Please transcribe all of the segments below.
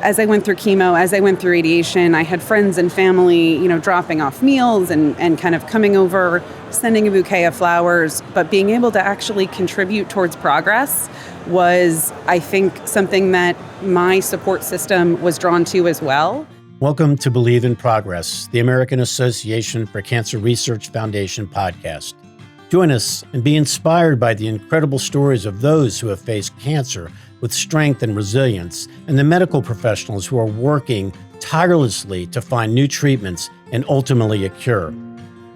as I went through chemo, as I went through radiation, I had friends and family, dropping off meals and kind of coming over, sending a bouquet of flowers, but being able to actually contribute towards progress was, I think, something that my support system was drawn to as well. Welcome to Believe in Progress, the American Association for Cancer Research Foundation podcast. Join us and be inspired by the incredible stories of those who have faced cancer with strength and resilience, and the medical professionals who are working tirelessly to find new treatments and ultimately a cure.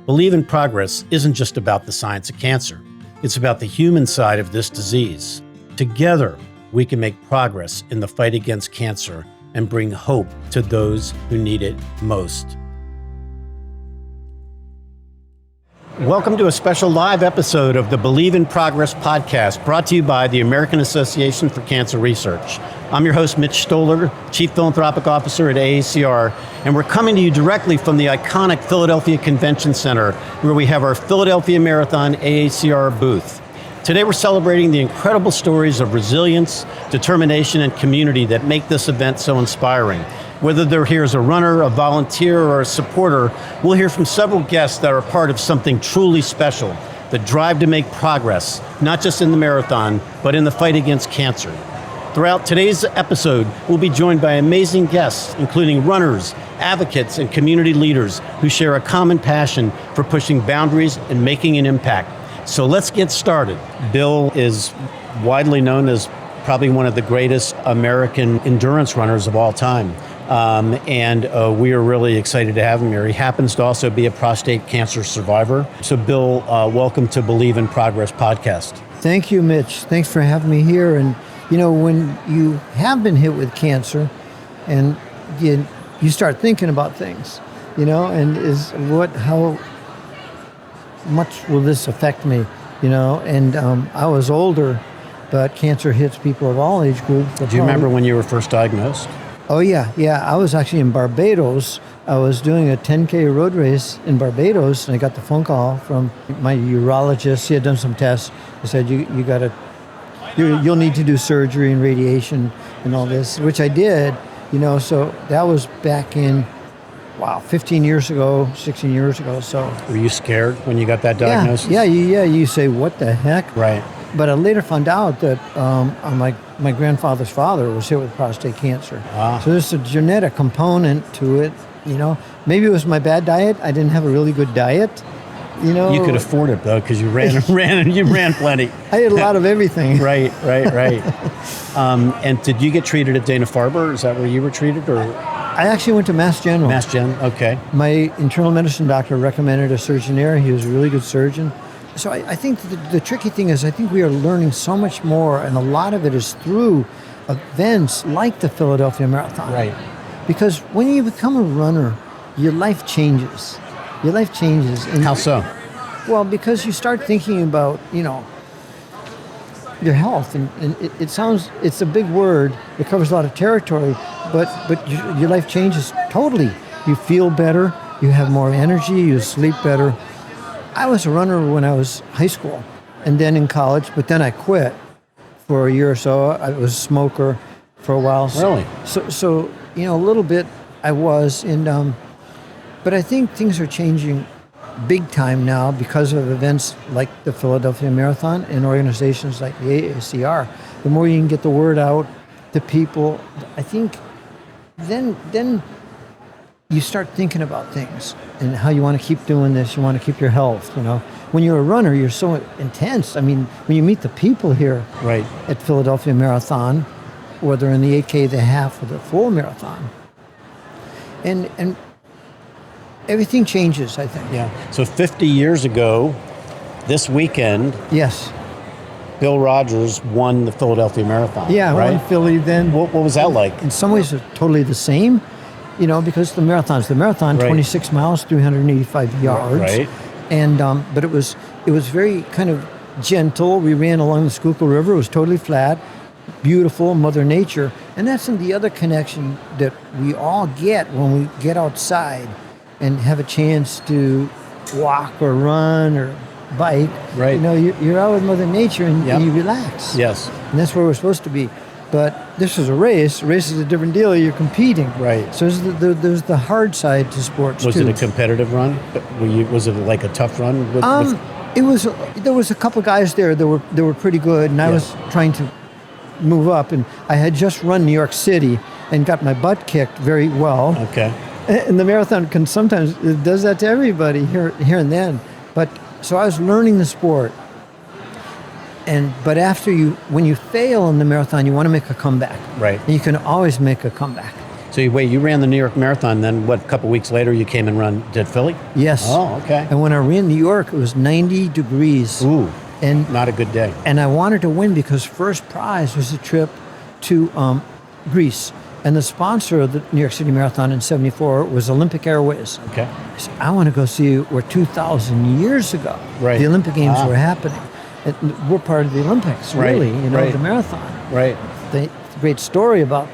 Believe in Progress isn't just about the science of cancer. It's about the human side of this disease. Together, we can make progress in the fight against cancer and bring hope to those who need it most. Welcome to a special live episode of the Believe in Progress podcast, brought to you by the American Association for Cancer Research. I'm your host, Mitch Stoller, Chief Philanthropic Officer at AACR, and we're coming to you directly from the iconic Philadelphia Convention Center, where we have our Philadelphia Marathon AACR booth. Today we're celebrating the incredible stories of resilience, determination, and community that make this event so inspiring. Whether they're here as a runner, a volunteer, or a supporter, we'll hear from several guests that are part of something truly special, the drive to make progress, not just in the marathon, but in the fight against cancer. Throughout today's episode, we'll be joined by amazing guests, including runners, advocates, and community leaders who share a common passion for pushing boundaries and making an impact. So let's get started. Bill is widely known as probably one of the greatest American endurance runners of all time. And we are really excited to have him here. He happens to also be a prostate cancer survivor. So Bill, welcome to Believe in Progress podcast. Thank you, Mitch. Thanks for having me here. And when you have been hit with cancer and you start thinking about things, and how much will this affect me, and I was older, but cancer hits people of all age groups. Do you remember when you were first diagnosed? Oh, yeah. I was actually in Barbados. I was doing a 10K road race in Barbados, and I got the phone call from my urologist. He had done some tests. He said, you'll need to do surgery and radiation and all this, which I did, so that was back in, 15 years ago, 16 years ago. So were you scared when you got that diagnosis? Yeah. You say, what the heck? Right. But I later found out that my grandfather's father was hit with prostate cancer. So there's a genetic component to it, Maybe it was my bad diet. I didn't have a really good diet, You could afford it, though, because you ran plenty. I ate a lot of everything. Right. And did you get treated at Dana-Farber? Is that where you were treated? Or I actually went to Mass General. Mass Gen, okay. My internal medicine doctor recommended a surgeon there. He was a really good surgeon. So I think the tricky thing is I think we are learning so much more, and a lot of it is through events like the Philadelphia Marathon. Right. Because when you become a runner, your life changes. And how so? Well, because you start thinking about, your health, and it's a big word. It covers a lot of territory, but your life changes totally. You feel better, you have more energy, you sleep better. I was a runner when I was high school and then in college, but then I quit for a year or so. I was a smoker for a while. Really? So a little bit I was, but I think things are changing big time now because of events like the Philadelphia Marathon and organizations like the AACR. The more you can get the word out to people, I think then you start thinking about things and how you want to keep doing this. You want to keep your health, When you're a runner, you're so intense. I mean, when you meet the people here right at Philadelphia Marathon, whether in the 8K, the half, or the full marathon, and everything changes, I think. Yeah. So 50 years ago, this weekend, yes, Bill Rodgers won the Philadelphia Marathon. Yeah, right? won Philly then. What was that like? In some ways, it's totally the same. Because the marathon's the marathon, right. 26 miles, 385 yards. Right. And but it was very kind of gentle. We ran along the Schuylkill River. It was totally flat, beautiful, Mother Nature. And that's the other connection that we all get when we get outside and have a chance to walk or run or bike. Right. You're out with Mother Nature and you relax. Yes. And that's where we're supposed to be. But this is a race. A race is a different deal. You're competing. Right. So there's the hard side to sports, Was too. it a competitive run? Was it like a tough run? It was. There was a couple of guys there that were pretty good, and I was trying to move up. And I had just run New York City and got my butt kicked very well. Okay. And the marathon it does that to everybody here and then. But so I was learning the sport. But when you fail in the marathon, you want to make a comeback. Right. And you can always make a comeback. So you ran the New York Marathon, then a couple weeks later you came and did Philly? Yes. Oh, okay. And when I ran New York, it was 90 degrees. Ooh, and not a good day. And I wanted to win because first prize was a trip to Greece. And the sponsor of the New York City Marathon in '74 was Olympic Airways. Okay. I said, I want to go see where 2,000 years ago the Olympic Games were happening. And we're part of the Olympics, really, the marathon. Right. The great story about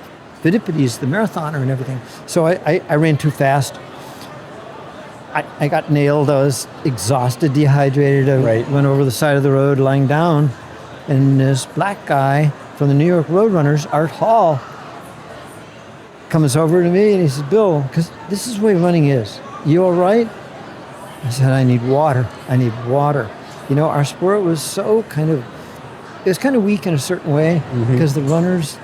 Philippides, the marathoner, and everything. So I ran too fast. I got nailed. I was exhausted, dehydrated. I went over the side of the road lying down. And this black guy from the New York Roadrunners, Art Hall, comes over to me and he says, Bill, because this is the way running is. You all right? I said, I need water. I need water. Our sport was it was kind of weak in a certain way because the runners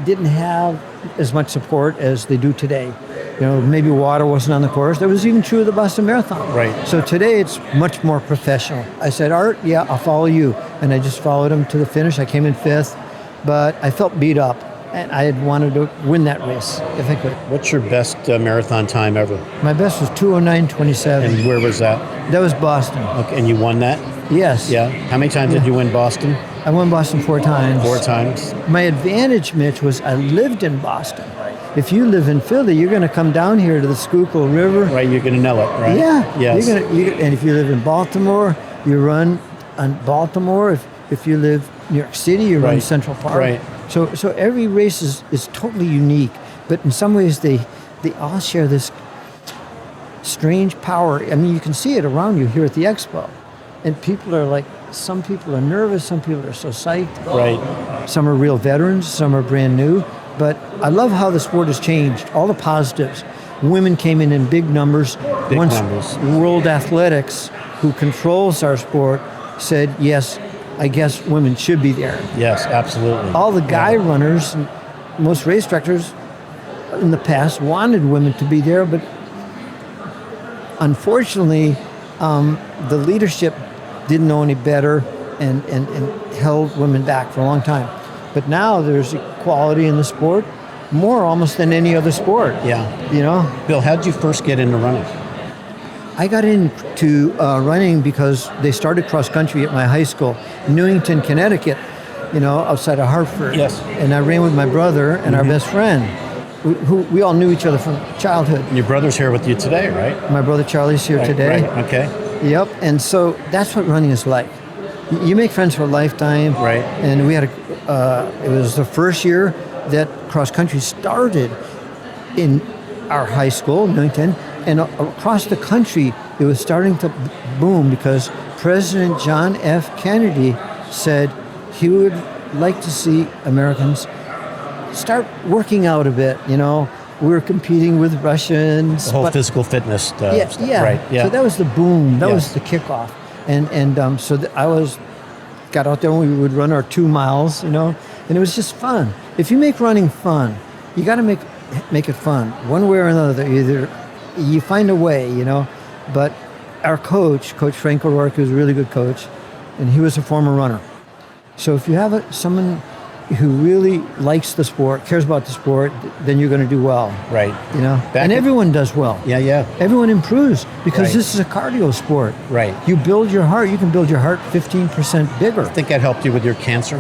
didn't have as much support as they do today. Maybe water wasn't on the course. That was even true of the Boston Marathon. Right. So today it's much more professional. I said, Art, yeah, I'll follow you. And I just followed him to the finish. I came in 5th, but I felt beat up. And I had wanted to win that race if I could. What's your best marathon time ever? My best was 2:09:27. And where was that? That was Boston. Okay, and you won that? Yes. Yeah. How many times did you win Boston? I won Boston 4 times. 4 times. My advantage, Mitch, was I lived in Boston. If you live in Philly, you're going to come down here to the Schuylkill River. Right, you're going to know it, right? Yeah. Yes. And if you live in Baltimore, you run on Baltimore. If you live in New York City, you run Central Park. Right. So every race is totally unique, but in some ways they all share this strange power. I mean, you can see it around you here at the expo. And people are like, some people are nervous, some people are so psyched. Right. Some are real veterans, some are brand new. But I love how the sport has changed, all the positives. Women came in big numbers. Once numbers. World Athletics, who controls our sport, said, yes, I guess women should be there. Yes, absolutely. All the guy runners, most race directors in the past wanted women to be there, but unfortunately, the leadership didn't know any better and held women back for a long time. But now there's equality in the sport, more almost than any other sport. Yeah. Bill, how did you first get into running? I got into running because they started cross country at my high school, Newington, Connecticut, outside of Hartford. Yes. And I ran with my brother and our best friend, who we all knew each other from childhood. And your brother's here with you today, right? My brother Charlie's here today. Right, okay. Yep. And so that's what running is like. You make friends for a lifetime. Right. And we had it was the first year that cross country started in our high school, Newington. And across the country, it was starting to boom because President John F. Kennedy said he would like to see Americans start working out a bit. We were competing with Russians. The whole physical fitness stuff. Yeah. Right. Yeah. So that was the boom. That was the kickoff. And so I got out there and we would run our 2 miles, and it was just fun. If you make running fun, you got to make it fun one way or another. Either you find a way, but our Coach Frank O'Rourke, was a really good coach, and he was a former runner. So if you have someone who really likes the sport, cares about the sport, then you're going to do well. Right. And everyone does well. Yeah. Everyone improves because Right. this is a cardio sport. Right. You build your heart, you can build your heart 15% bigger. I think that helped you with your cancer.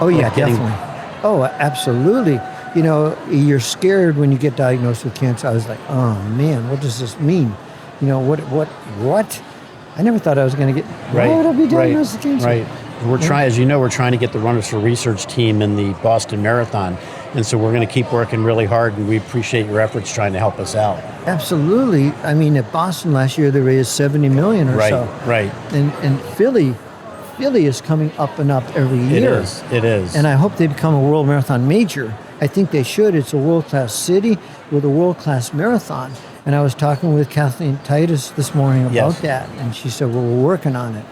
Oh yeah, getting- definitely. Oh, absolutely. You're scared when you get diagnosed with cancer. I was like, oh man, what does this mean? What? I never thought I was going to get. Right. Why would I be diagnosed with cancer? Right. We're trying, as you know, we're trying to get the Runners for Research team in the Boston Marathon, and so we're going to keep working really hard. And we appreciate your efforts trying to help us out. Absolutely. I mean, at Boston last year they raised $70 million or so. Right. And Philly Philly is coming up and up every year. It is. And I hope they become a world marathon major. I think they should. It's a world-class city with a world-class marathon. And I was talking with Kathleen Titus this morning about that, and she said, well, we're working on it.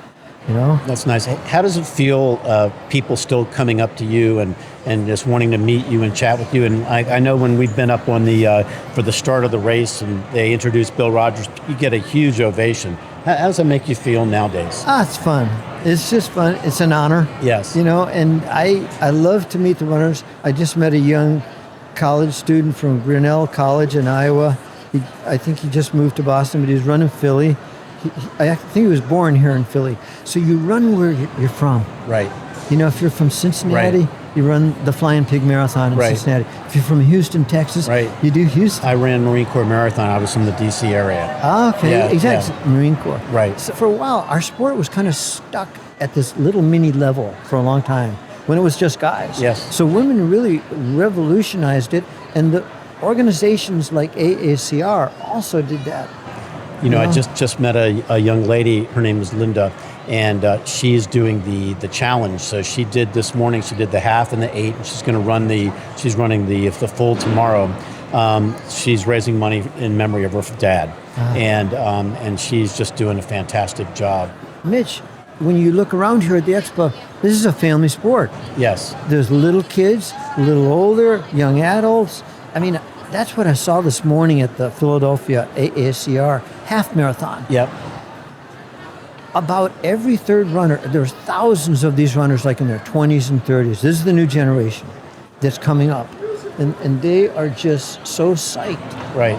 You know? That's nice. How does it feel, people still coming up to you and just wanting to meet you and chat with you? And I know when we've been up on the for the start of the race and they introduced Bill Rodgers, you get a huge ovation. How does it make you feel nowadays? It's fun. It's just fun. It's an honor. Yes. You know, and I love to meet the runners. I just met a young college student from Grinnell College in Iowa. I think he just moved to Boston, but he's running Philly. I think he was born here in Philly. So you run where you're from. Right. You know, if you're from Cincinnati, you run the Flying Pig Marathon in Cincinnati. If you're from Houston, Texas, you do Houston. I ran Marine Corps Marathon. I was from the D.C. area. Okay, yeah, exactly. Yeah. Marine Corps. Right. So for a while, our sport was kind of stuck at this little mini level for a long time when it was just guys. Yes. So women really revolutionized it, and the organizations like AACR also did that. You know, I just met a young lady. Her name is Linda, and she's doing the challenge. So she did this morning. She did the half and the 8, and she's going to run she's running the full tomorrow. She's raising money in memory of her dad, and she's just doing a fantastic job. Mitch, when you look around here at the expo, this is a family sport. Yes. There's little kids, a little older, young adults. I mean, that's what I saw this morning at the Philadelphia AACR half marathon. Yep. About every third runner, there's thousands of these runners like in their 20s and 30s. This is the new generation that's coming up. And they are just so psyched. Right.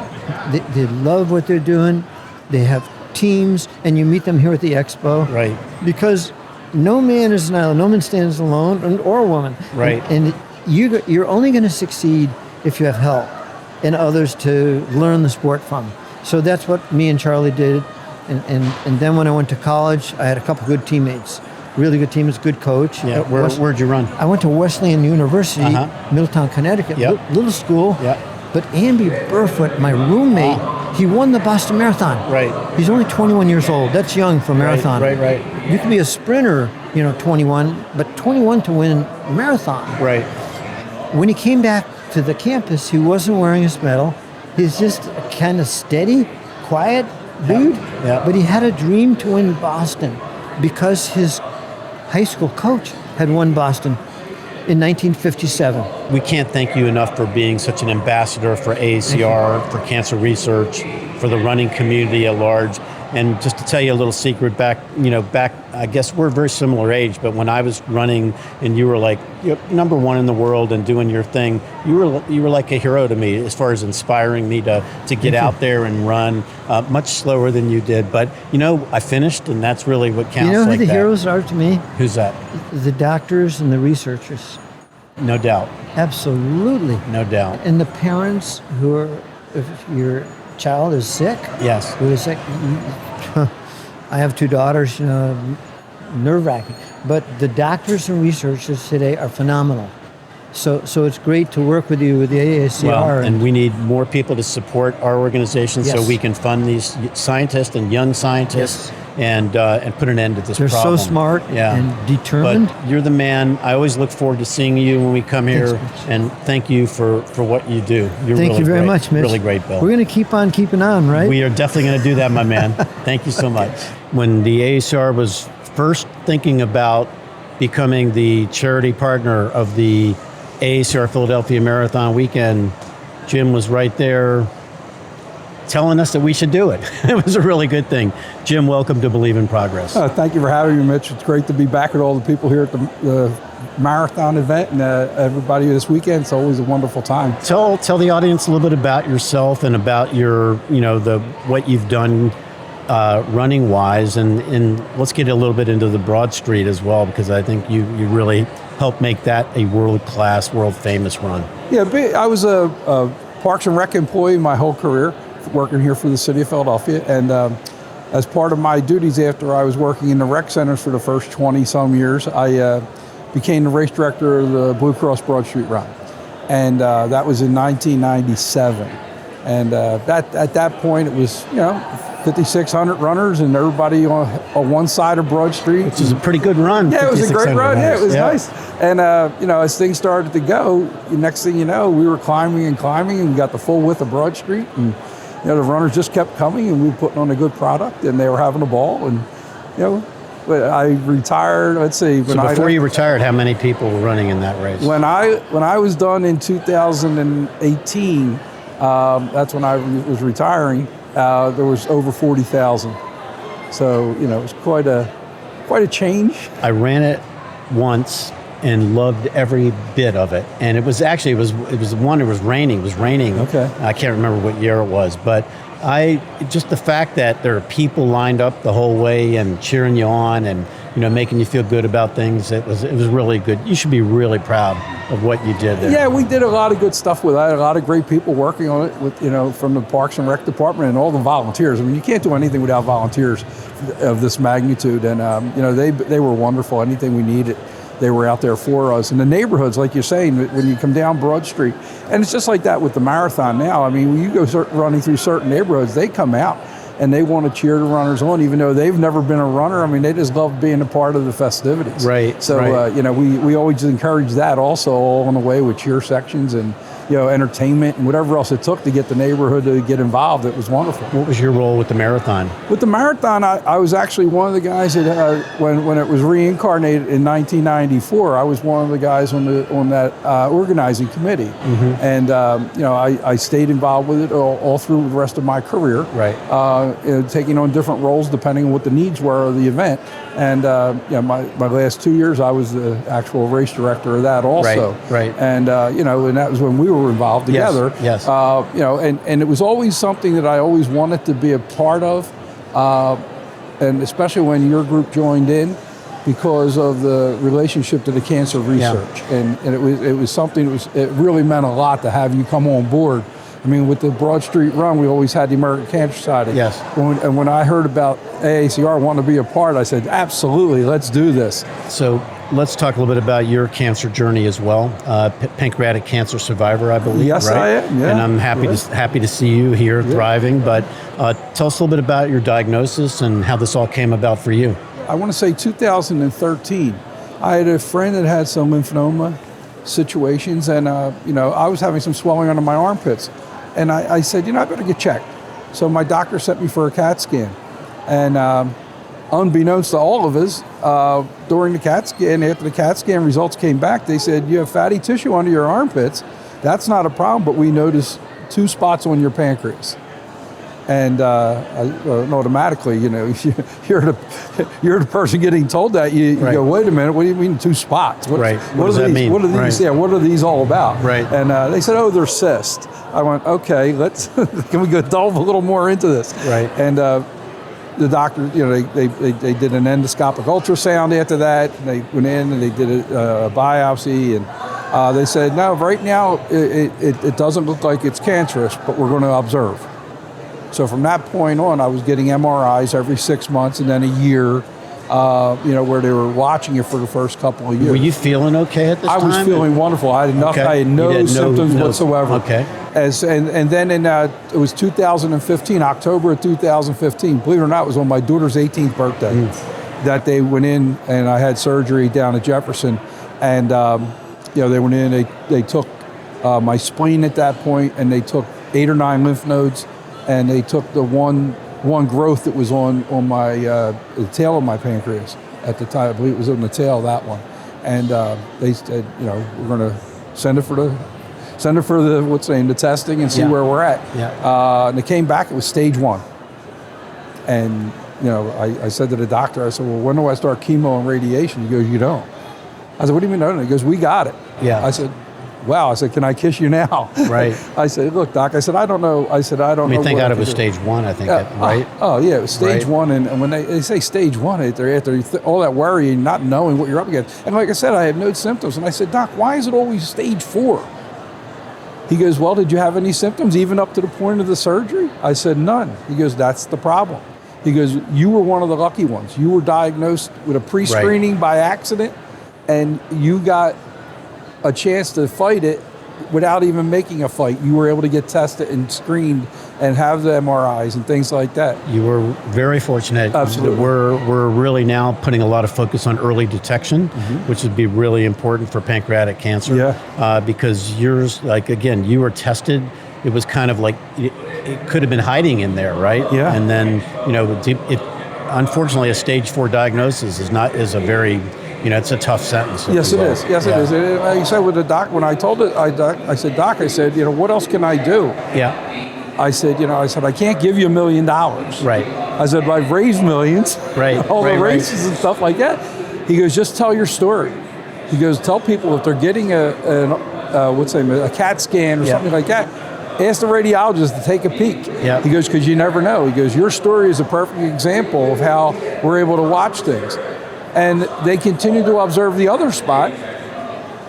They love what they're doing. They have teams, and you meet them here at the expo. Right. Because no man is an island. No man stands alone, or a woman. Right. And you're only going to succeed if you have help and others to learn the sport from. So that's what me and Charlie did. And then when I went to college, I had a couple good teammates, really good teammates, good coach. Yeah. Where'd you run? I went to Wesleyan University, Middletown, Connecticut, little school. Yeah. But Amby Burfoot, my roommate, he won the Boston Marathon. Right. He's only 21 years old. That's young for marathon. Right. You can be a sprinter, 21, but 21 to win a marathon. Right. When he came back to the campus, he wasn't wearing his medal. He's just a kind of steady, quiet dude. Yeah. But he had a dream to win Boston because his high school coach had won Boston in 1957. We can't thank you enough for being such an ambassador for AACR, for cancer research, for the running community at large. And just to tell you a little secret, back, I guess we're a very similar age, but when I was running and you were like number one in the world and doing your thing, you were like a hero to me as far as inspiring me to get out there and run much slower than you did. But, I finished, and that's really what counts. You know who the heroes are to me? Who's that? The doctors and the researchers. No doubt. Absolutely. No doubt. And the parents who are, if your child is sick. Yes. Who is sick. I have 2 daughters, nerve-wracking. But the doctors and researchers today are phenomenal. So it's great to work with you with the AACR. Well, and we need more people to support our organization so we can fund these scientists and young scientists and put an end to this problem. They're so smart and determined. But you're the man. I always look forward to seeing you when we come here. And thank you for what you do. You're thank really you very great. much, Mitch. Really great, Bill. We're going to keep on keeping on, right? We are definitely going to do that, my man. Thank you so much. When the AACR was first thinking about becoming the charity partner of the AACR Philadelphia Marathon weekend, Jim was right there telling us that we should do it. It was a really good thing. Jim, welcome to Believe in Progress. Thank you for having me, Mitch. It's great to be back with all the people here at the marathon event and everybody this weekend. It's always a wonderful time. Tell the audience a little bit about yourself and about your, what you've done running wise, and let's get a little bit into the Broad Street as well, because I think you really helped make that a world-class, world-famous run. Yeah, I was a Parks and Rec employee my whole career, working here for the city of Philadelphia, and as part of my duties after I was working in the rec centers for the first 20-some years, I became the race director of the Blue Cross Broad Street Run, and that was in 1997. And at that point, it was 5,600 runners and everybody on one side of Broad Street. Which is a pretty good run. Yeah, it was a great run. Runners. Yeah, it was nice. And as things started to go, next thing you know, we were climbing, and we got the full width of Broad Street, and the runners just kept coming, and we were putting on a good product, and they were having a ball, and But I retired. Let's see. So before you retired, how many people were running in that race? When I was done in 2018, that's when I was retiring. There was over 40,000. So it was quite a change. I ran it once and loved every bit of it. And it was raining. It was raining. Okay. I can't remember what year it was, but just the fact that there are people lined up the whole way and cheering you on and making you feel good about things, it was really good. You should be really proud of what you did there. Yeah, we did a lot of good stuff with it. I had a lot of great people working on it with from the Parks and Rec department and all the volunteers. I mean, you can't do anything without volunteers of this magnitude, and they were wonderful. Anything we needed, they were out there for us. And the neighborhoods, like you're saying, when you come down Broad Street, and it's just like that with the marathon now. I mean, when you go running through certain neighborhoods, they come out and they want to cheer the runners on, even though they've never been a runner. I mean, they just love being a part of the festivities. Right. So, right. We always encourage that also all on the way with cheer sections and, entertainment and whatever else it took to get the neighborhood to get involved. It was wonderful. What was your role with the marathon? With the marathon, I was actually one of the guys that, when it was reincarnated in 1994, I was one of the guys on that organizing committee. Mm-hmm. And, I stayed involved with it all through the rest of my career. Right. Taking on different roles depending on what the needs were of the event. And, my last 2 years, I was the actual race director of that also. Right. And, and that was when we were involved together. Yes. And it was always something that I always wanted to be a part of, and especially when your group joined in, because of the relationship to the cancer research. Yeah. And it was something it really meant a lot to have you come on board. I mean, with the Broad Street Run, we always had the American Cancer Society. Yes. And when I heard about AACR wanting to be a part, I said, absolutely, let's do this. So let's talk a little bit about your cancer journey as well. Pancreatic cancer survivor, I believe. Yes, right? I am. Yeah. And I'm happy to see you here thriving. But tell us a little bit about your diagnosis and how this all came about for you. I want to say 2013. I had a friend that had some lymphoma situations, and I was having some swelling under my armpits. And I said, I better get checked. So my doctor sent me for a CAT scan. And unbeknownst to all of us, during the CAT scan, after the CAT scan results came back, they said, you have fatty tissue under your armpits. That's not a problem, but we noticed 2 spots on your pancreas. And automatically, you're the person getting told that. You go, wait a minute, what do you mean 2 spots? What does that mean? What are these? Right. Yeah, what are these all about? Right. And they said, they're cysts. I went, okay, can we go delve a little more into this? Right. And the doctor, they did an endoscopic ultrasound after that. And they went in and they did a biopsy, and they said, no, right now it doesn't look like it's cancerous, but we're going to observe. So from that point on, I was getting MRIs every 6 months and then a year, where they were watching it for the first couple of years. Were you feeling okay at this time? I was feeling wonderful. I had nothing. Okay. I had no symptoms whatsoever. Okay. And then it was 2015, October of 2015. Believe it or not, it was on my daughter's 18th birthday that they went in, and I had surgery down at Jefferson. And they went in. They took my spleen at that point, and they took 8 or 9 lymph nodes. And they took the one growth that was on my the tail of my pancreas at the time. I believe it was on the tail, that one. And they said, we're going to send it for the the testing and see where we're at. Yeah. And they came back. It was stage 1. And I said to the doctor, I said, well, when do I start chemo and radiation? He goes, you don't. I said, what do you mean no? He goes, we got it. Yeah. I said, wow. I said, can I kiss you now? Right. I said, look, doc, I said, I don't know. I said, I don't know. Thank God it was stage 1, I think, right? Oh, yeah, it was stage 1. And when they say stage 1, after all that worry and not knowing what you're up against. And like I said, I had no symptoms. And I said, doc, why is it always stage 4? He goes, well, did you have any symptoms even up to the point of the surgery? I said, none. He goes, that's the problem. He goes, you were one of the lucky ones. You were diagnosed with a pre-screening by accident, and you got a chance to fight it without even making a fight, you were able to get tested and screened and have the MRIs and things like that. You were very fortunate. Absolutely. We're really now putting a lot of focus on early detection, which would be really important for pancreatic cancer. Yeah. Because yours, like, again, you were tested. It was kind of like, it could have been hiding in there, right? Yeah. And then, unfortunately, a stage 4 diagnosis is a very, it's a tough sentence. Yes, it is. Yes, it is. And I said with the doc, when I told it, I said, Doc, what else can I do? Yeah. I said, I can't give you $1 million. Right. I said, but I've raised millions. Right. All the races and stuff like that. He goes, just tell your story. He goes, tell people if they're getting a CAT scan or something like that, ask the radiologist to take a peek. Yeah. He goes, because you never know. He goes, your story is a perfect example of how we're able to watch things. And they continue to observe the other spot.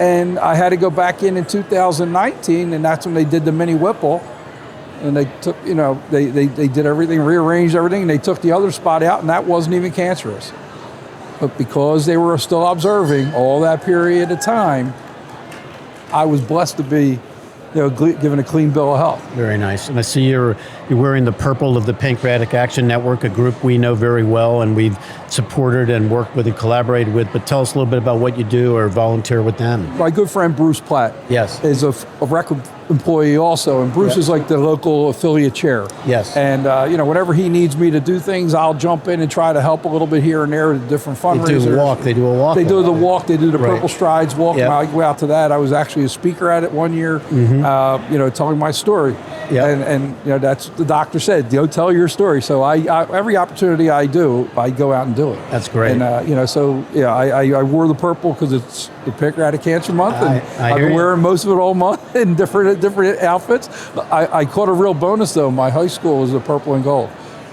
And I had to go back in 2019, and that's when they did the mini Whipple. And they took, they did everything, rearranged everything, and they took the other spot out, and that wasn't even cancerous. But because they were still observing all that period of time, I was blessed to be given a clean bill of health. Very nice. And I see you're wearing the purple of the Pancreatic Action Network, a group we know very well and we've supported and worked with and collaborated with. But tell us a little bit about what you do or volunteer with them. My good friend Bruce Platt is a record employee also, and Bruce is like the local affiliate chair. Yes. And whenever he needs me to do things, I'll jump in and try to help a little bit here and there with different fundraisers. They do a walk. They do the walk. They do the Purple Strides walk. Yep. I go out to that. I was actually a speaker at it one year, telling my story. Yep. And that's the doctor said, tell your story. So I every opportunity I do, I go out and do it. That's great. And I wore the purple because it's the Pancreatic Cancer Month, and I've been wearing most of it all month in different outfits. I caught a real bonus though. My high school was the purple and gold,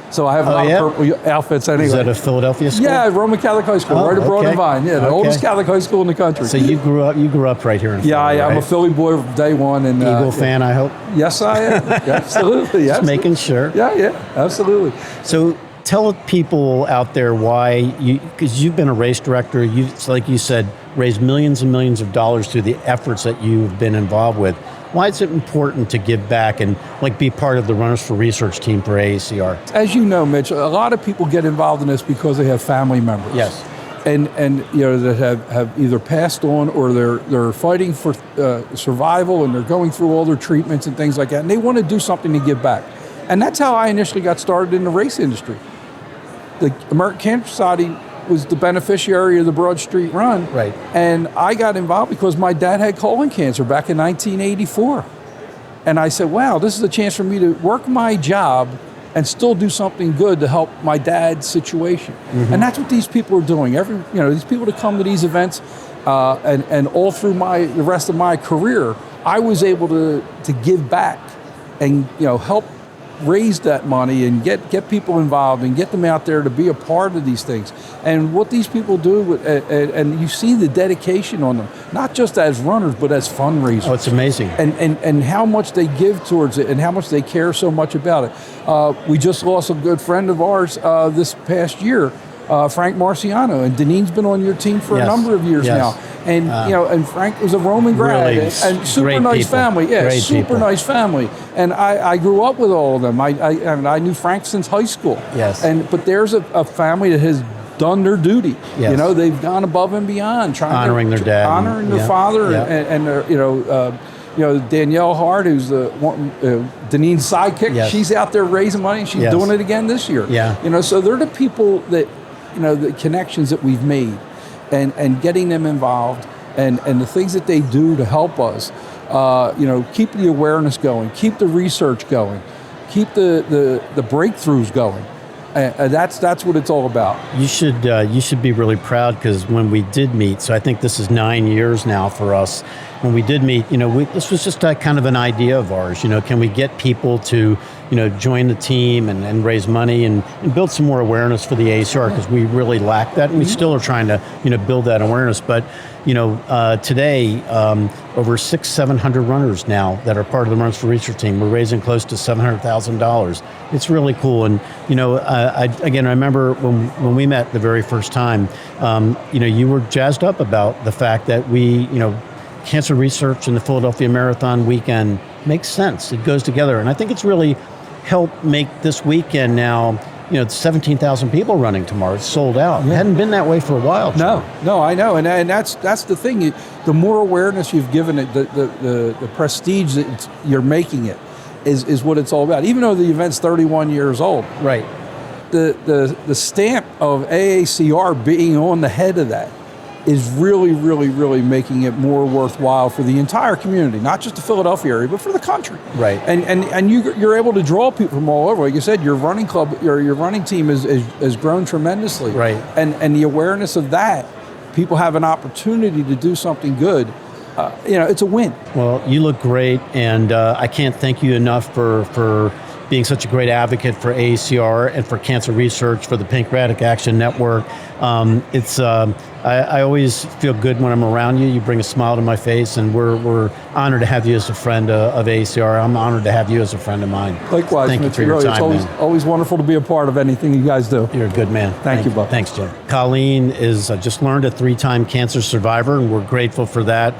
so I have a lot of purple outfits anyway. Is that a Philadelphia school? Yeah, Roman Catholic High School, right at Broad and Vine. Yeah, the oldest Catholic high school in the country. So you grew up right here in Philly, I'm a Philly boy from day one. And Eagle fan, I hope. Yes, I am. Absolutely. Just making sure. Yeah, absolutely. So tell people out there why because you've been a race director, like you said, raised millions and millions of dollars through the efforts that you've been involved with. Why is it important to give back and be part of the Runners for Research team for AACR? As you know, Mitch, a lot of people get involved in this because they have family members. Yes. And that have either passed on or they're fighting for survival, and they're going through all their treatments and things like that, and they want to do something to give back. And that's how I initially got started in the race industry. The American Cancer Society was the beneficiary of the Broad Street Run. Right. And I got involved because my dad had colon cancer back in 1984. And I said, wow, this is a chance for me to work my job and still do something good to help my dad's situation. Mm-hmm. And that's what these people are doing. These people that come to these events, and all through the rest of my career, I was able to give back and help raise that money and get people involved and get them out there to be a part of these things. And what these people do, and you see the dedication on them, not just as runners, but as fundraisers. Oh, it's amazing. And how much they give towards it and how much they care so much about it. We just lost a good friend of ours this past year, Frank Marciano, and Denine's been on your team for a number of years now. And and Frank was a Roman grad, really and super nice family. Yeah, great super people. Nice family. And I grew up with all of them. I knew Frank since high school. Yes. But there's a family that has done their duty. Yes. They've gone above and beyond, honoring their dad, honoring their father, and Danielle Hart, who's Denine's sidekick. Yes. She's out there raising money, and she's doing it again this year. Yeah. So they're the people that the connections that we've made. And getting them involved and the things that they do to help us, keep the awareness going, keep the research going, keep the breakthroughs going. That's what it's all about. You should be really proud because when we did meet, so I think this is 9 years now for us. When we did meet, this was just a kind of an idea of ours. Can we get people to join the team and raise money and build some more awareness for the AACR because we really lack that, and we still are trying to build that awareness. But today over 700 runners now that are part of the Runners for Research team. We're raising close to $700,000. It's really cool, and I remember when we met the very first time, you were jazzed up about the fact that we cancer research and the Philadelphia Marathon weekend makes sense. It goes together. And I think it's really helped make this weekend now, 17,000 people running tomorrow. It's sold out. Yeah. It hadn't been that way for a while. No, I know. And that's the thing. The more awareness you've given it, the prestige that you're making it is what it's all about. Even though the event's 31 years old. Right. The stamp of AACR being on the head of that is really, really, really making it more worthwhile for the entire community, not just the Philadelphia area, but for the country. Right. And you're able to draw people from all over. Like you said, your running club, your running team has grown tremendously. Right. And the awareness of that, people have an opportunity to do something good. It's a win. Well, you look great, and I can't thank you enough for being such a great advocate for AACR and for cancer research, for the Pancreatic Action Network. I always feel good when I'm around you. You bring a smile to my face, and we're honored to have you as a friend of AACR. I'm honored to have you as a friend of mine. Likewise, thank you Mitch, for your time, it's man. always wonderful to be a part of anything you guys do. You're a good man. Thank you, Bob. Thanks, Jim. Colleen is, I just learned, a 3-time cancer survivor, and we're grateful for that.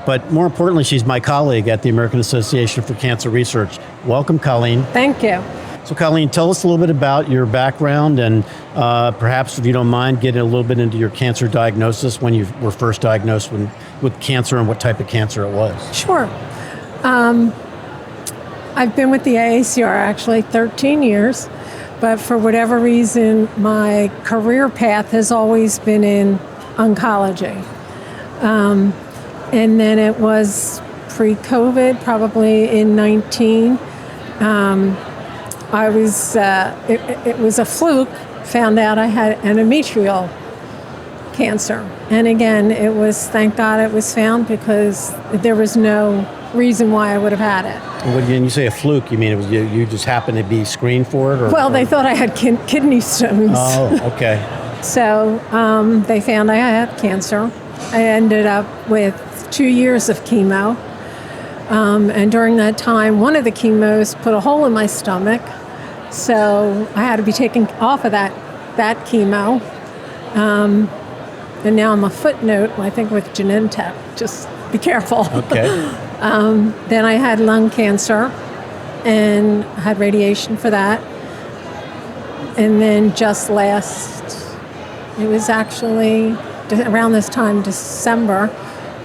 But more importantly, she's my colleague at the American Association for Cancer Research. Welcome, Colleen. Thank you. So, Colleen, tell us a little bit about your background and perhaps, if you don't mind, getting a little bit into your cancer diagnosis, when you were first diagnosed with cancer and what type of cancer it was. Sure. I've been with the AACR actually 13 years, but for whatever reason, my career path has always been in oncology. And then it was pre-COVID, probably in 19. I was, it was a fluke, found out I had endometrial cancer. And again, it was, thank God it was found, because there was no reason why I would have had it. When you say a fluke, you mean it was you just happened to be screened for it? Well, they thought I had kidney stones. Oh, okay. So they found I had cancer. I ended up with 2 years of chemo. And during that time, one of the chemos put a hole in my stomach. So I had to be taken off of that chemo. And now I'm a footnote, I think, with Genentech. Just be careful. Okay. Then I had lung cancer and had radiation for that. And then just it was actually around this time, December,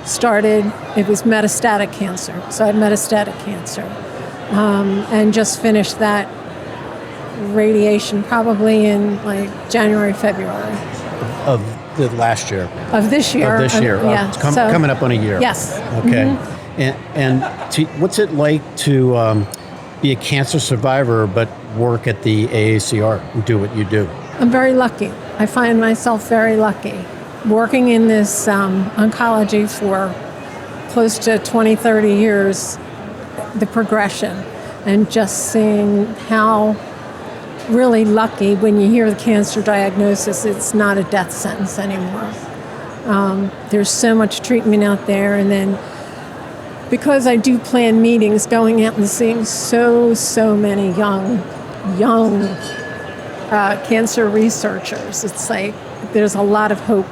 it was metastatic cancer. So I had metastatic cancer. And just finished that radiation probably in like January, February. Of the last year. Of this year. Of this year. Yeah. Coming up on a year. Yes. Okay. Mm-hmm. And what's it like to be a cancer survivor but work at the AACR and do what you do? I'm very lucky. I find myself very lucky. Working in this oncology for close to 20, 30 years, the progression, and just seeing how really lucky when you hear the cancer diagnosis, it's not a death sentence anymore. There's so much treatment out there, and then because I do plan meetings, going out and seeing so many young cancer researchers, it's like there's a lot of hope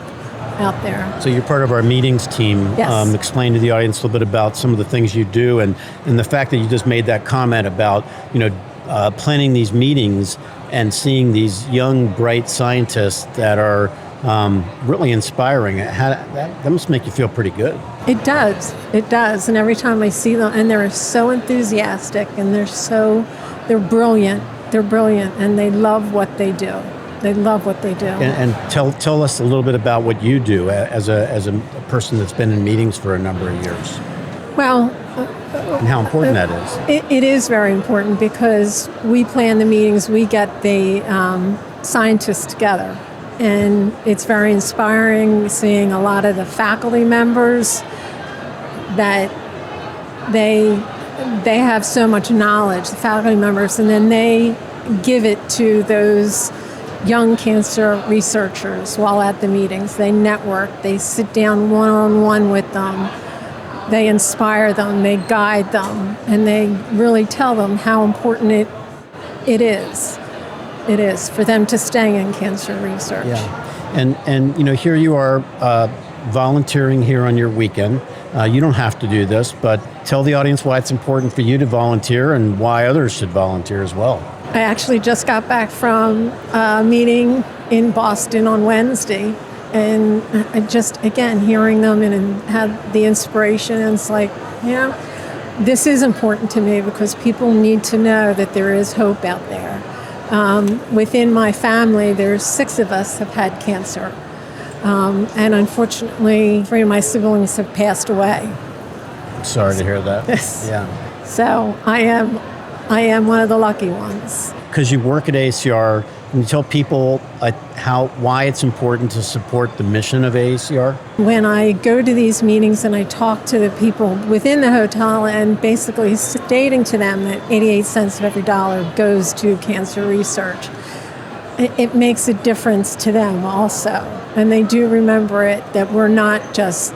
out there. So you're part of our meetings team. Yes. Explain to the audience a little bit about some of the things you do, and the fact that you just made that comment about planning these meetings and seeing these young, bright scientists that are really inspiring. That must make you feel pretty good. It does. And every time I see them, and they're so enthusiastic, and they're brilliant. They're brilliant, and they love what they do. And tell us a little bit about what you do as a person that's been in meetings for a number of years. Well, and how important that is. It is very important, because we plan the meetings, we get the scientists together. And it's very inspiring seeing a lot of the faculty members that they have so much knowledge, the faculty members, and then they give it to those young cancer researchers while at the meetings. They network, they sit down one-on-one with them, they inspire them, they guide them, and they really tell them how important it is for them to stay in cancer research. Yeah, and here you are volunteering here on your weekend. You don't have to do this, but tell the audience why it's important for you to volunteer and why others should volunteer as well. I actually just got back from a meeting in Boston on Wednesday, and I just, again, hearing them and had the inspiration, and it's like, this is important to me because people need to know that there is hope out there. Within my family, there's 6 of us have had cancer. And unfortunately, 3 of my siblings have passed away. I'm sorry to hear that. Yeah. So I am one of the lucky ones. Because you work at AACR, can you tell people why it's important to support the mission of AACR? When I go to these meetings and I talk to the people within the hotel and basically stating to them that 88 cents of every dollar goes to cancer research, it makes a difference to them also. And they do remember it, that we're not just,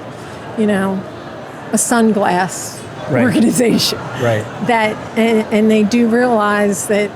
a sunglass organization. Right. And they do realize that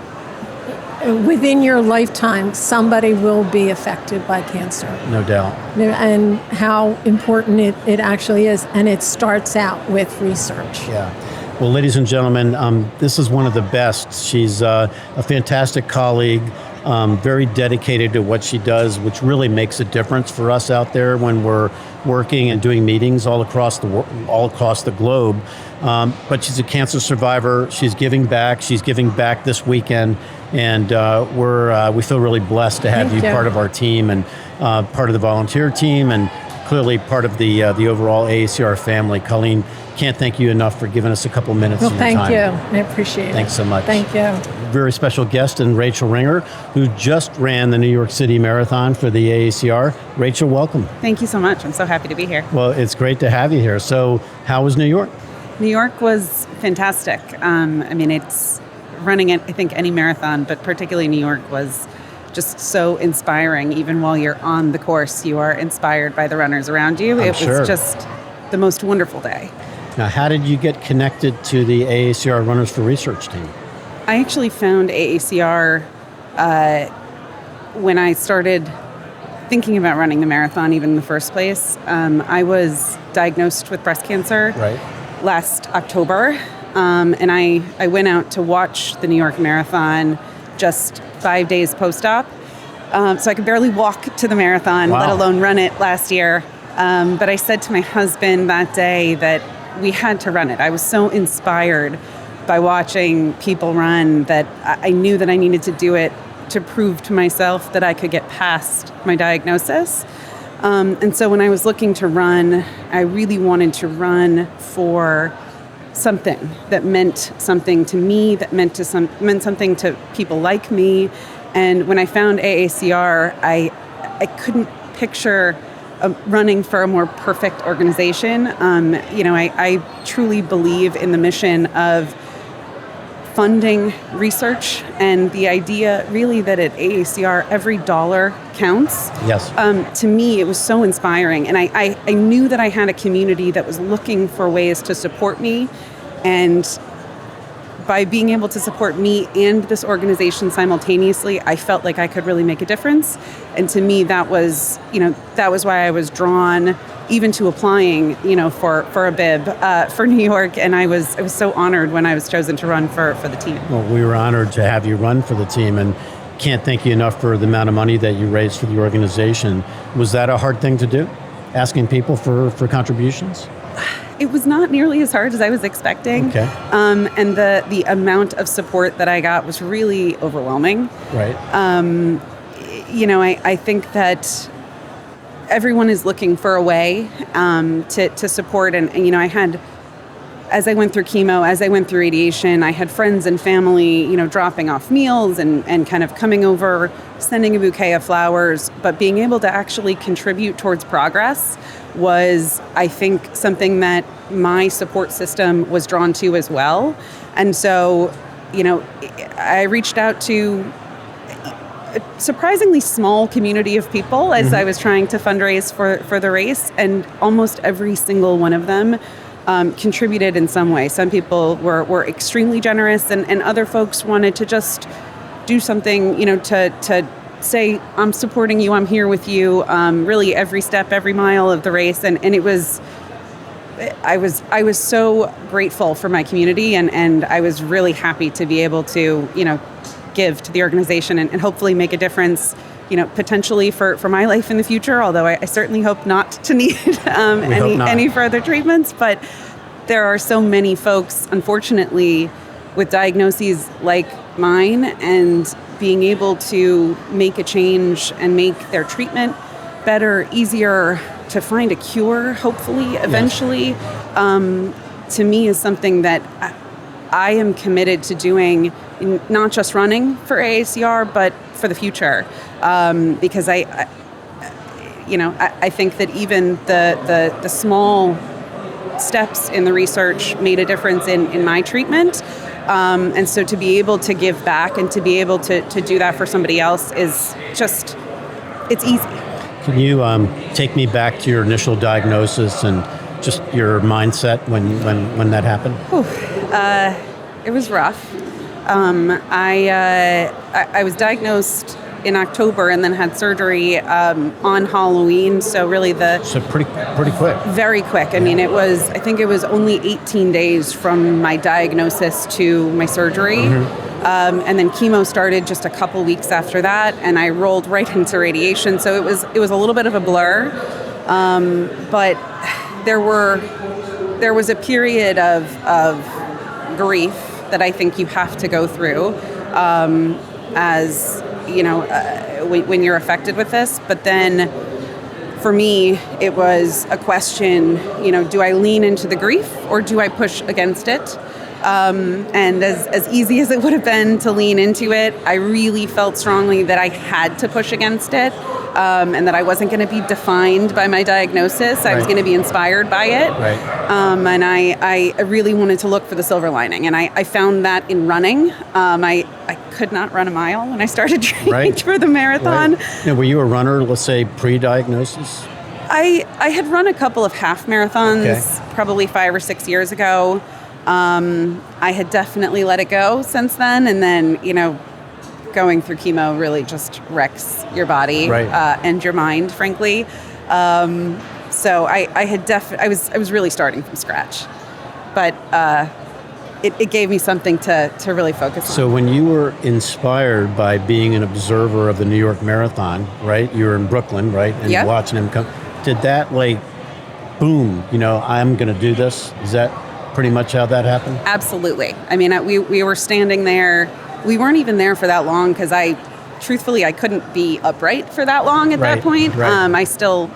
within your lifetime, somebody will be affected by cancer. No doubt. And how important it actually is. And it starts out with research. Yeah. Well, ladies and gentlemen, this is one of the best. She's a fantastic colleague, very dedicated to what she does, which really makes a difference for us out there when we're working and doing meetings all across the globe. But she's a cancer survivor. She's giving back. She's giving back this weekend, and we feel really blessed to have you part of our team and part of the volunteer team, and clearly part of the overall AACR family. Colleen, can't thank you enough for giving us a couple minutes of your time. Thank you. I appreciate it. Thanks so much. Thank you. Very special guest in Rachael Ringer, who just ran the New York City Marathon for the AACR. Rachael, welcome. Thank you so much. I'm so happy to be here. Well, it's great to have you here. So how was New York? New York was fantastic. It's running I think any marathon, but particularly New York was just so inspiring. Even while you're on the course, you are inspired by the runners around you. It was just the most wonderful day. Now, how did you get connected to the AACR Runners for Research team? I actually found AACR when I started thinking about running the marathon, even in the first place. I was diagnosed with breast cancer last October, and I went out to watch the New York Marathon just 5 days post-op. So I could barely walk to the marathon, let alone run it last year. But I said to my husband that day that we had to run it. I was so inspired by watching people run that I knew that I needed to do it to prove to myself that I could get past my diagnosis. And so when I was looking to run, I really wanted to run for something that meant something to me, that meant something to people like me. And when I found AACR, I couldn't picture running for a more perfect organization. I truly believe in the mission of funding research and the idea really that at AACR every dollar counts. Yes. To me, it was so inspiring. And I knew that I had a community that was looking for ways to support me. And by being able to support me and this organization simultaneously, I felt like I could really make a difference. And to me, that was why I was drawn even to applying, for a bib for New York. And I was so honored when I was chosen to run for the team. Well, we were honored to have you run for the team, and can't thank you enough for the amount of money that you raised for the organization. Was that a hard thing to do, asking people for contributions? It was not nearly as hard as I was expecting. Okay. And the amount of support that I got was really overwhelming. Right. I think that everyone is looking for a way to support. And I had, as I went through chemo, as I went through radiation, I had friends and family, dropping off meals and kind of coming over, sending a bouquet of flowers. But being able to actually contribute towards progress was, I think, something that my support system was drawn to as well. And so, I reached out to a surprisingly small community of people as I was trying to fundraise for the race, and almost every single one of them contributed in some way. Some people were extremely generous, and other folks wanted to just do something, to say, I'm supporting you, I'm here with you, really every step, every mile of the race. And it was I was so grateful for my community, and I was really happy to be able to, give to the organization and hopefully make a difference, potentially for my life in the future, although I certainly hope not to need any further treatments. But there are so many folks, unfortunately, with diagnoses like mine, and being able to make a change and make their treatment better, easier, to find a cure, hopefully, eventually, to me is something that I am committed to doing, not just running for AACR, but for the future. Because I think that even the small steps in the research made a difference in my treatment. And so to be able to give back and to be able to do that for somebody else is just, it's easy. Can you take me back to your initial diagnosis and just your mindset when that happened? It was rough. I was diagnosed in October and then had surgery on Halloween. So really So pretty quick. Very quick. I mean, I think it was only 18 days from my diagnosis to my surgery. And then chemo started just a couple weeks after that, and I rolled right into radiation. So it was a little bit of a blur. But there was a period of grief that I think you have to go through as when you're affected with this. But then for me, it was a question, do I lean into the grief or do I push against it? And as easy as it would have been to lean into it, I really felt strongly that I had to push against it, and that I wasn't going to be defined by my diagnosis. I was going to be inspired by it. Right. And I really wanted to look for the silver lining, and I found that in running. I could not run a mile when I started training for the marathon. Right. Now, were you a runner, let's say, pre-diagnosis? I had run a couple of half marathons probably 5 or 6 years ago. I had definitely let it go since then, and then going through chemo really just wrecks your body and your mind, frankly. So I was really starting from scratch, but it gave me something to really focus on. So when you were inspired by being an observer of the New York Marathon, right? You were in Brooklyn, right? And watching him come. Did that boom? I'm going to do this. Is that pretty much how that happened? Absolutely. I mean, we were standing there. We weren't even there for that long because I couldn't be upright for that long at that point. Right. I still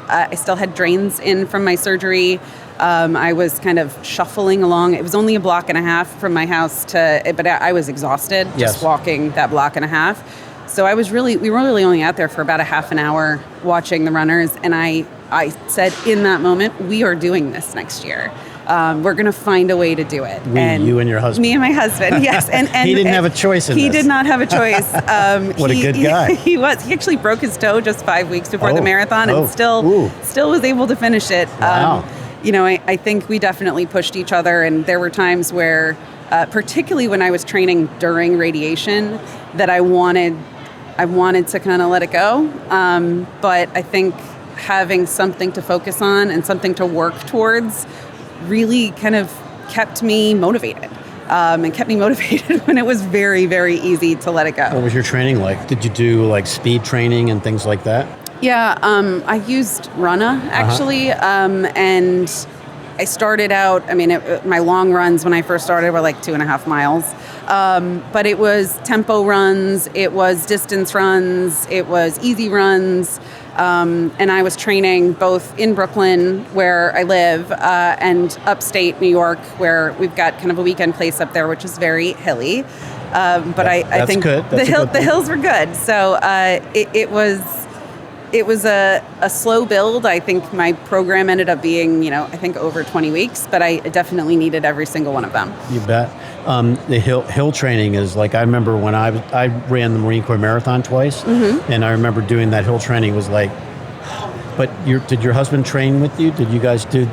had drains in from my surgery. I was kind of shuffling along. It was only a block and a half from my house but I was exhausted just walking that block and a half. So we were really only out there for about a half an hour watching the runners. And I said in that moment, we are doing this next year. We're going to find a way to do it. You and your husband. Me and my husband, yes. And he didn't have a choice in this. He did not have a choice. What a good guy. He was. He actually broke his toe just 5 weeks before the marathon and still was able to finish it. Wow. I think we definitely pushed each other, and there were times where, particularly when I was training during radiation, that I wanted to kind of let it go. But I think having something to focus on and something to work towards really kind of kept me motivated, and kept me motivated when it was very, very easy to let it go. What was your training like? Did you do speed training and things like that? Yeah, I used Runna actually, and I started out, my long runs when I first started were 2.5 miles, but it was tempo runs, it was distance runs, it was easy runs, and I was training both in Brooklyn, where I live, and upstate New York, where we've got kind of a weekend place up there, which is very hilly. But I think the hills were good. So it was a slow build. I think my program ended up being, I think over 20 weeks, but I definitely needed every single one of them. You bet. The hill training is I remember when I ran the Marine Corps Marathon twice, and I remember doing that hill training was But did your husband train with you? Did you guys do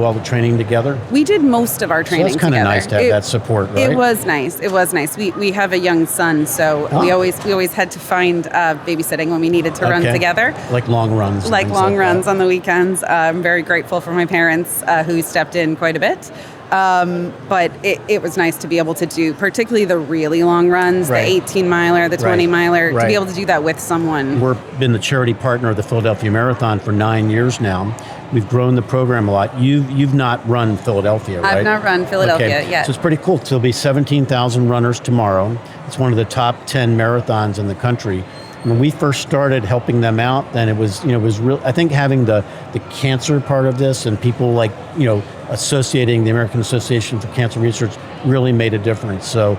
all the training together? We did most of our training So that's kind of nice to have that support, right? It was nice. It was nice. We have a young son, so we always had to find babysitting when we needed to run together. Like long runs. Like long runs on the weekends. I'm very grateful for my parents who stepped in quite a bit. But it was nice to be able to do, particularly the really long runs, right. the 18-miler, the 20-miler, right. to be able to do that with someone. We've been the charity partner of the Philadelphia Marathon for 9 years now. We've grown the program a lot. You've not run Philadelphia, right? I've not run Philadelphia yet. So it's pretty cool. There'll be 17,000 runners tomorrow. It's one of the top 10 marathons in the country. When we first started helping them out, then it was real. I think having the cancer part of this and people associating the American Association for Cancer Research really made a difference. So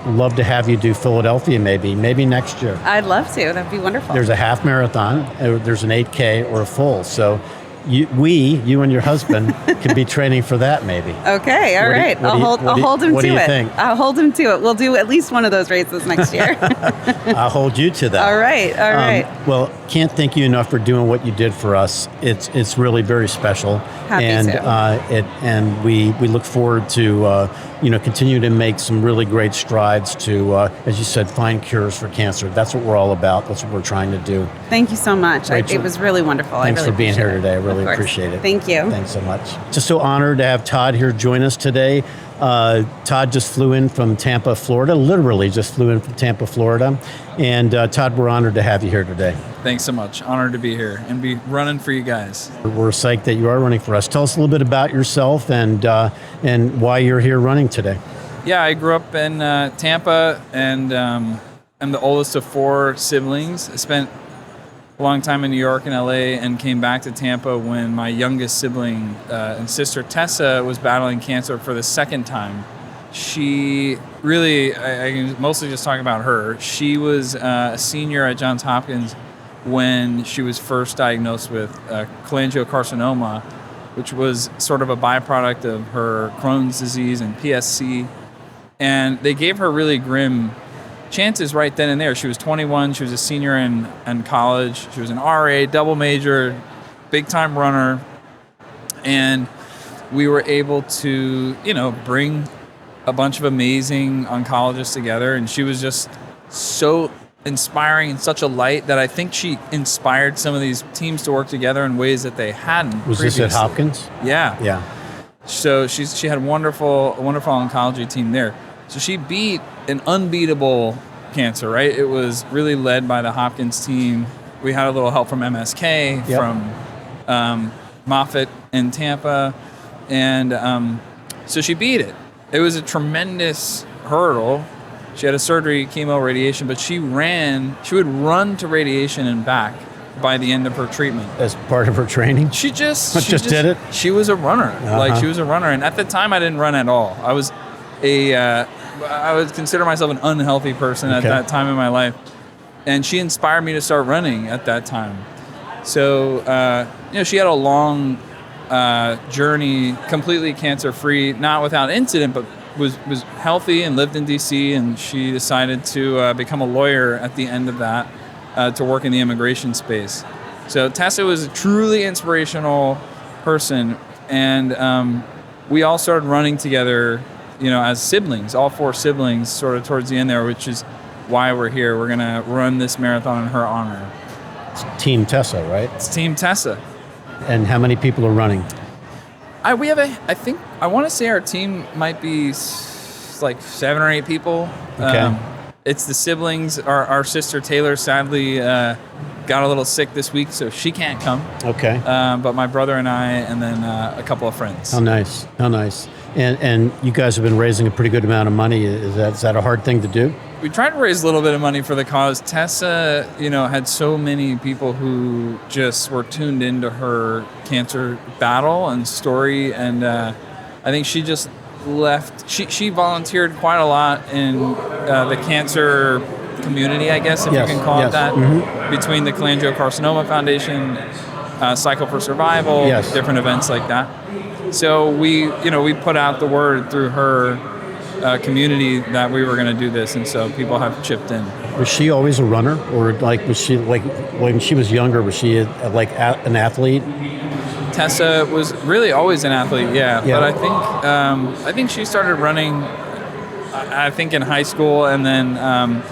we'd love to have you do Philadelphia maybe next year. I'd love to. That'd be wonderful. There's a half marathon, there's an 8K or a full. So you and your husband can be training for that maybe. Okay, all right. I'll hold him to it. What do you think? I'll hold him to it. We'll do at least one of those races next year. I'll hold you to that. All right. Well, can't thank you enough for doing what you did for us. It's really very special. Happy to. And we look forward to continue to make some really great strides to, as you said, find cures for cancer. That's what we're all about. That's what we're trying to do. Thank you so much. Rachael, it was really wonderful. Thanks for being here today. I really Of course. appreciate it. Thank you. Thanks so much. Just so honored to have Todd here join us today. Todd just flew in from Tampa, Florida, literally just flew in from Tampa, Florida. And Todd, we're honored to have you here today. Thanks so much. Honored to be here and be running for you guys. We're psyched that you are running for us. Tell us a little bit about yourself and why you're here running today. Yeah, I grew up in Tampa, and I'm the oldest of 4 siblings. I spent a long time in New York and LA and came back to Tampa when my youngest sibling and sister Tessa was battling cancer for the second time. She really, I can mostly just talk about her. She was a senior at Johns Hopkins when she was first diagnosed with cholangiocarcinoma, which was sort of a byproduct of her Crohn's disease and PSC. And they gave her really grim chances right then and there. She was 21. She was a senior in college. She was an RA, double major, big-time runner. And we were able to, bring a bunch of amazing oncologists together. And she was just so inspiring and such a light that I think she inspired some of these teams to work together in ways that they hadn't Was previously. this at Hopkins? Yeah. Yeah. So she had a wonderful oncology team there. So she beat an unbeatable cancer, right? It was really led by the Hopkins team. We had a little help from MSK, Yep. from Moffitt in Tampa. And so she beat it. It was a tremendous hurdle. She had a surgery, chemo, radiation, but she would run to radiation and back by the end of her treatment. As part of her training? She just did it? She was a runner. Uh-huh. She was a runner. And at the time, I didn't run at all. I would consider myself an unhealthy person at that time in my life. And she inspired me to start running at that time. So, she had a long journey, completely cancer-free, not without incident, but was healthy and lived in D.C. And she decided to become a lawyer at the end of that to work in the immigration space. So Tessa was a truly inspirational person. And we all started running together, as siblings, all 4 siblings, sort of towards the end there, which is why we're here. We're going to run this marathon in her honor. It's Team Tessa, right? It's Team Tessa. And how many people are running? I want to say our team might be like 7 or 8 people. Okay. It's the siblings. Our sister Taylor sadly got a little sick this week, so she can't come. Okay. But my brother and I, and then a couple of friends. How nice. And you guys have been raising a pretty good amount of money. Is that a hard thing to do? We tried to raise a little bit of money for the cause. Tessa, had so many people who just were tuned into her cancer battle and story, and I think she just left. She volunteered quite a lot in the cancer community, I guess, if you can call it that, between the Cholangiocarcinoma Foundation, Cycle for Survival, different events like that. So we put out the word through her community that we were going to do this, and so people have chipped in. Was she always a runner, or like was she like when she was younger? Was she an athlete? Tessa was really always an athlete, yeah. Yeah. But I think she started running, I think in high school, and then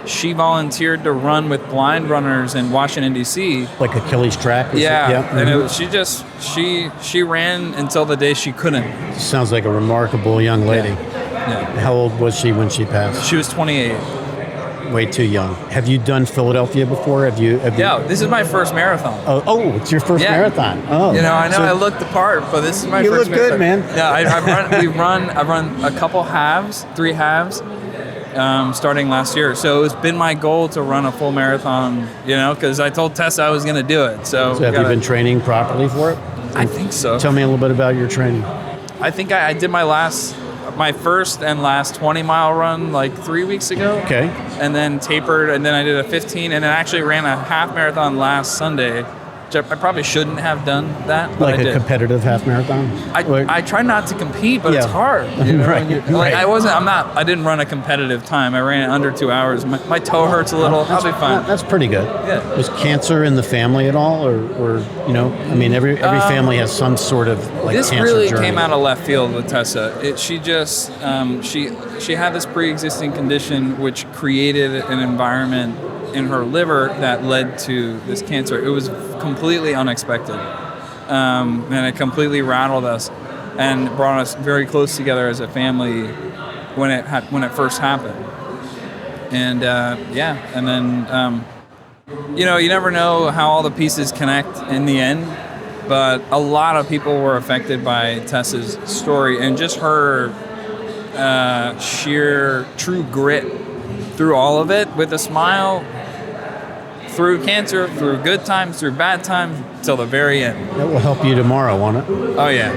she volunteered to run with blind runners in Washington D.C. Like Achilles track? Yeah, and mhm. she ran until the day she couldn't. Sounds like a remarkable young lady. Yeah. How old was she when she passed? She was 28. Way too young. Have you done Philadelphia before? Have you? Yeah, this is my first marathon. Oh, it's your first marathon. Oh, I know so I looked the part, but this is my you first look good, marathon. man. Yeah, I've run a couple halves, 3 halves, starting last year. So it's been my goal to run a full marathon, because I told Tessa I was going to do it. So have you been training properly for it? I think so. Tell me a little bit about your training. I think I did my first and last 20-mile run like 3 weeks ago. Okay. And then tapered, and then I did a 15, and then actually ran a half marathon last Sunday. Which I probably shouldn't have done that, but Like I did. a competitive half marathon? I try not to compete, but Yeah. it's hard. Right, right. I didn't run a competitive time. I ran it under 2 hours. My toe hurts a little. I'll be fine. That's pretty good. Yeah. Was cancer in the family at all, or every family has some sort of This cancer really journey. came out of left field with Tessa. She just she had this pre-existing condition which created an environment in her liver that led to this cancer. It was completely unexpected, and it completely rattled us and brought us very close together as a family when it first happened. And and then you never know how all the pieces connect in the end, but a lot of people were affected by Tessa's story and just her sheer true grit through all of it, with a smile, through cancer, through good times, through bad times, till the very end. That will help you tomorrow, won't it? Oh yeah.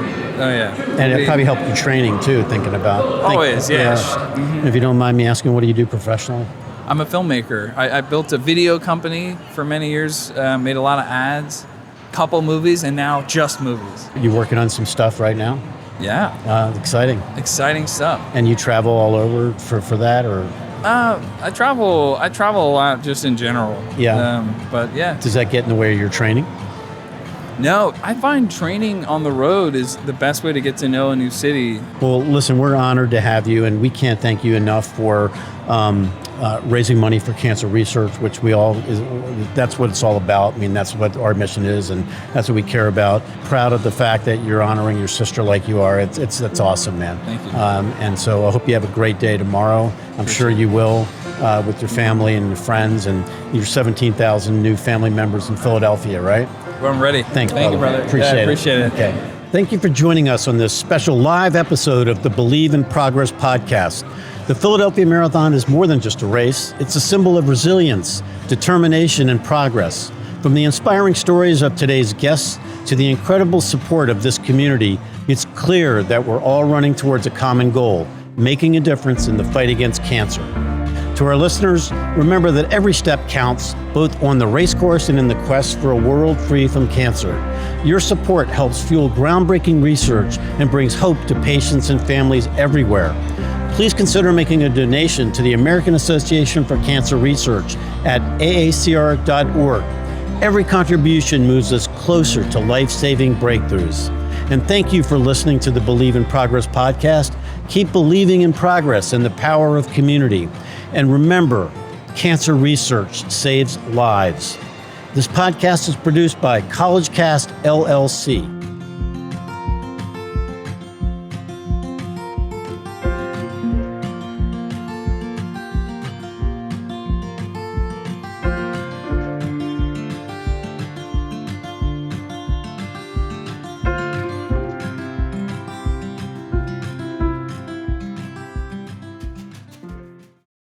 And it probably helped your training too, thinking about. Always, yeah. Mm-hmm. If you don't mind me asking, what do you do professionally? I'm a filmmaker. I built a video company for many years, made a lot of ads, couple movies, and now just movies. You working on some stuff right now? Yeah. Exciting. Exciting stuff. And you travel all over for that, or? I travel a lot just in general. Yeah. But yeah. Does that get in the way of your training? No, I find training on the road is the best way to get to know a new city. Well, listen, we're honored to have you, and we can't thank you enough for raising money for cancer research, which that's what it's all about. I mean, that's what our mission is, and that's what we care about. Proud of the fact that you're honoring your sister like you are. That's awesome, man. Thank you. And so I hope you have a great day tomorrow. I'm sure you will, with your family and your friends and your 17,000 new family members in Philadelphia, right? Well, I'm ready. Thank you, brother. Appreciate it. Okay. Thank you for joining us on this special live episode of the Believe in Progress podcast. The Philadelphia Marathon is more than just a race. It's a symbol of resilience, determination, and progress. From the inspiring stories of today's guests to the incredible support of this community, it's clear that we're all running towards a common goal, making a difference in the fight against cancer. To our listeners, remember that every step counts, both on the race course and in the quest for a world free from cancer. Your support helps fuel groundbreaking research and brings hope to patients and families everywhere. Please consider making a donation to the American Association for Cancer Research at AACR.org. Every contribution moves us closer to life-saving breakthroughs. And thank you for listening to the Believe in Progress podcast. Keep believing in progress and the power of community. And remember, cancer research saves lives. This podcast is produced by CollegeCast LLC.